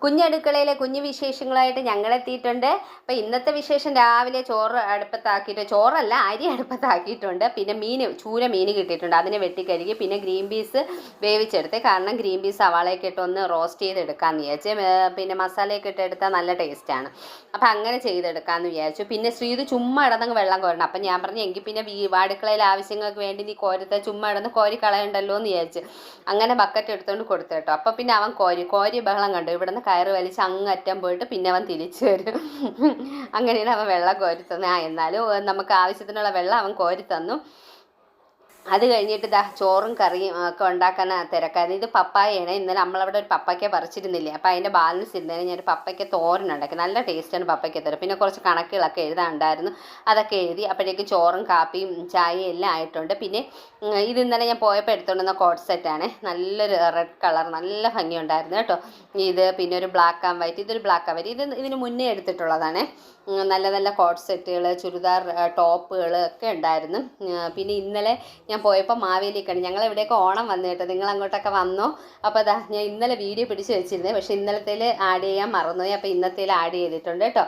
കുഞ്ഞടുക്കളയിലെ കുഞ്ഞു വിശേഷങ്ങളായിട്ട് ഞങ്ങളെത്തിയിട്ടുണ്ട്. അപ്പോൾ ഇന്നത്തെ വിശേഷം രാവിലെ ചോറ് അടുപ്പത്താക്കിയിട്ട്, ചോറല്ല അരി അടുപ്പത്താക്കിയിട്ടുണ്ട്. പിന്നെ ചൂര മീൻ കിട്ടിയിട്ടുണ്ട്, അതിനെ വെട്ടിക്കഴുകി. പിന്നെ ഗ്രീൻ പീസ് വേവിച്ചെടുത്ത്, കാരണം ഗ്രീൻ പീസ് സവാളയൊക്കെ ഇട്ട് ഒന്ന് റോസ്റ്റ് ചെയ്തെടുക്കാമെന്ന് വിചാരിച്ച്. പിന്നെ മസാലയൊക്കെ ഇട്ട് എടുത്താൽ നല്ല ടേസ്റ്റാണ്. അപ്പം അങ്ങനെ ചെയ്തെടുക്കാമെന്ന് വിചാരിച്ചു. പിന്നെ ശ്രീത് ചുമ്മാ ഇടന്നങ്ങ് വെള്ളം കോരണം. അപ്പം ഞാൻ പറഞ്ഞു എങ്കിൽ പിന്നെ അടുക്കളയിലെ ആവശ്യങ്ങൾക്ക് വേണ്ടി നീ കോരത്തെ ചുമ്മാ ഇടന്ന് കോരി കളയണ്ടല്ലോ എന്ന് വിചാരിച്ച് അങ്ങനെ ബക്കറ്റ് എടുത്തുകൊണ്ട് കൊടുത്തു കേട്ടോ. അപ്പം പിന്നെ അവൻ കോരി ബഹളം കണ്ടു. ഇവിടുന്ന് കയറ് വലിച്ച് അങ്ങറ്റം പോയിട്ട് പിന്നെ അവൻ തിരിച്ചു വരും. അങ്ങനെയാണ് അവൻ വെള്ളം കോരി തന്നെ. എന്നാലും നമുക്ക് ആവശ്യത്തിനുള്ള വെള്ളം അവൻ കോരി തന്നു. അത് കഴിഞ്ഞിട്ട് ചോറും കറിയും ഒക്കെ ഉണ്ടാക്കാൻ തിരക്കായിരുന്നു. ഇത് പപ്പായയാണ്. ഇന്നലെ നമ്മളവിടെ ഒരു പപ്പയ്ക്ക പറിച്ചിരുന്നില്ലേ, അപ്പോൾ അതിൻ്റെ ബാലൻസ് ഇരുന്നതിന് ഞാൻ ഒരു പപ്പയ്ക്ക തോരനുണ്ടാക്കി. നല്ല ടേസ്റ്റാണ് പപ്പയ്ക്ക തോരൻ. പിന്നെ കുറച്ച് കണക്കുകളൊക്കെ എഴുതാനുണ്ടായിരുന്നു, അതൊക്കെ എഴുതി. അപ്പോഴേക്കും ചോറും കാപ്പിയും ചായയും എല്ലാം ആയിട്ടുണ്ട്. പിന്നെ ഇത് ഇന്നലെ ഞാൻ പോയപ്പോൾ എടുത്തുകൊണ്ടുവന്ന കോട്ട് സെറ്റാണ്. നല്ലൊരു റെഡ് കളർ, നല്ല ഭംഗിയുണ്ടായിരുന്നു കേട്ടോ. ഇത് പിന്നെ ഒരു ബ്ലാക്ക് ആൻഡ് വൈറ്റ്, ഇതൊരു ബ്ലാക്ക് ആൻഡ് വൈറ്റ്. ഇതിന് മുന്നേ എടുത്തിട്ടുള്ളതാണ്. നല്ല നല്ല കോട്ട് സെറ്റുകൾ, ചുരിദാർ ടോപ്പുകൾ ഒക്കെ ഉണ്ടായിരുന്നു. പിന്നെ ഇന്നലെ ഞാൻ പോയപ്പോൾ മാവേലിക്കാണ്. ഞങ്ങളിവിടെയൊക്കെ ഓണം വന്നു കേട്ടോ. നിങ്ങൾ അങ്ങോട്ടൊക്കെ വന്നോ? അപ്പോൾ ഞാൻ ഇന്നലെ വീഡിയോ പിടിച്ച് വെച്ചിരുന്നത്, പക്ഷേ ഇന്നലത്തേൽ ആഡ് ചെയ്യാൻ മറന്നുപോയി. അപ്പോൾ ഇന്നത്തേൽ ആഡ് ചെയ്തിട്ടുണ്ട് കേട്ടോ.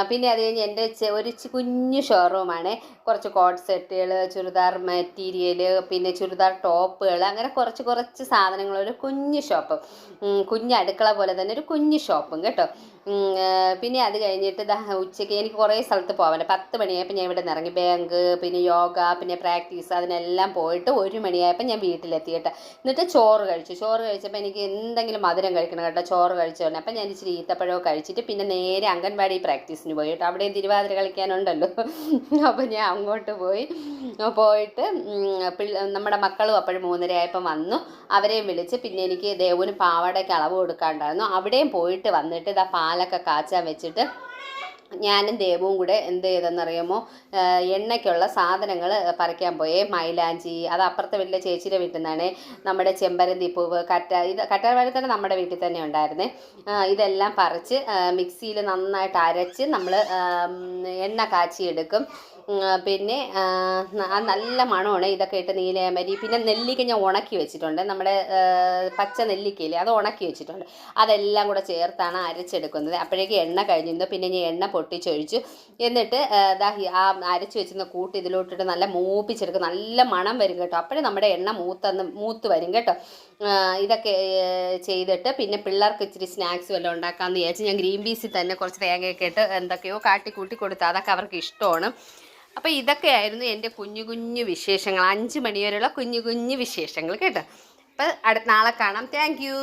പിന്നെ അത് കഴിഞ്ഞ് എൻ്റെ ഒരു കുഞ്ഞു ഷോറൂമാണ്. കുറച്ച് കോട്ട് സെറ്റുകൾ, ചുരിദാർ മെറ്റീരിയൽ, പിന്നെ ചുരിദാർ ടോപ്പുകൾ, അങ്ങനെ കുറച്ച് സാധനങ്ങൾ, ഒരു കുഞ്ഞു ഷോപ്പ്, കുഞ്ഞ് അടുക്കള പോലെ തന്നെ ഒരു കുഞ്ഞു ഷോപ്പും കേട്ടോ. പിന്നെ അത് കഴിഞ്ഞിട്ട് ഉച്ചയ്ക്ക് എനിക്ക് കുറേ സ്ഥലത്ത് പോകാനുണ്ട്. 10 മണിയായപ്പോൾ ഞാൻ ഇവിടെ നിന്ന് ഇറങ്ങി. ബാങ്ക്, പിന്നെ യോഗ, പിന്നെ പ്രാക്ടീസ്, അതിനെല്ലാം പോയിട്ട് 1 മണിയായപ്പോൾ ഞാൻ വീട്ടിലെത്തി കേട്ടോ. എന്നിട്ട് ചോറ് കഴിച്ചപ്പോൾ എനിക്ക് എന്തെങ്കിലും മധുരം കഴിക്കണം കേട്ടോ. ചോറ് കഴിച്ചോണ്ട് അപ്പം ഞാൻ ഇച്ചിരി ഈത്തപ്പഴമൊക്കെ കഴിച്ചിട്ട് പിന്നെ നേരെ അംഗൻവാടി പ്രാക്ടീസിന് പോയി കേട്ടോ. അവിടെയും തിരുവാതിര കളിക്കാനുണ്ടല്ലോ. അപ്പോൾ ഞാൻ അങ്ങോട്ട് പോയിട്ട് നമ്മുടെ മക്കളും അപ്പോഴും 3:30 ആയപ്പോൾ വന്നു. അവരെയും വിളിച്ച് പിന്നെ എനിക്ക് ദേവുവിന് പാവാടയ്ക്ക് അളവ് കൊടുക്കാനുണ്ടായിരുന്നു. അവിടെയും പോയിട്ട് വന്നിട്ട് പാലൊക്കെ കാച്ചാൻ വെച്ചിട്ട് ഞാനും ദേവും കൂടെ എന്ത് ചെയ്തെന്നറിയാമോ, എണ്ണയ്ക്കുള്ള സാധനങ്ങൾ പറിക്കാൻ പോയേ. മൈലാഞ്ചി, അത് അപ്പുറത്തെ വീട്ടിലെ ചേച്ചിയുടെ വീട്ടിൽ നിന്നാണ്. നമ്മുടെ ചെമ്പരന്തി പൂവ്, കറ്റാർവാഴ തന്നെ നമ്മുടെ വീട്ടിൽ തന്നെ ഉണ്ടായിരുന്നേ. ഇതെല്ലാം പറിച്ച് മിക്സിയിൽ നന്നായിട്ട് അരച്ച് നമ്മൾ എണ്ണ കാച്ചിയെടുക്കും. പിന്നെ നല്ല മണമാണ്. ഇതൊക്കെ ഇട്ട് നീലയമരി, പിന്നെ നെല്ലിക്ക ഞാൻ ഉണക്കി വെച്ചിട്ടുണ്ട്. നമ്മുടെ പച്ച നെല്ലിക്കയില്ലേ, അത് ഉണക്കി വെച്ചിട്ടുണ്ട്. അതെല്ലാം കൂടെ ചേർത്താണ് അരച്ചെടുക്കുന്നത്. അപ്പോഴേക്കും എണ്ണ കഴിഞ്ഞിരുന്നു. പിന്നെ ഞാൻ എണ്ണ പൊട്ടിച്ചൊഴിച്ചു. എന്നിട്ട് ആ അരച്ച് വെച്ചിരുന്ന കൂട്ട് ഇതിലോട്ടിട്ട് നല്ല മൂപ്പിച്ചെടുക്കും. നല്ല മണം വരും കേട്ടോ. അപ്പോഴേ നമ്മുടെ എണ്ണ മൂത്ത് വരും കേട്ടോ. ഇതൊക്കെ ചെയ്തിട്ട് പിന്നെ പിള്ളേർക്ക് ഇച്ചിരി സ്നാക്സ് വല്ലതും ഉണ്ടാക്കാമെന്ന് വിചാരിച്ച് ഞാൻ ഗ്രീൻ പീസിൽ തന്നെ കുറച്ച് തേങ്ങയൊക്കെ ഇട്ട് എന്തൊക്കെയോ കാട്ടിക്കൂട്ടി കൊടുത്ത് അതൊക്കെ അവർക്ക് ഇഷ്ടമാണ്. അപ്പോൾ ഇതൊക്കെയായിരുന്നു എൻ്റെ കുഞ്ഞു വിശേഷങ്ങൾ. 5 മണി വരെയുള്ള കുഞ്ഞു വിശേഷങ്ങൾ കേട്ടോ. അപ്പോൾ നാളെ കാണാം. Thank you.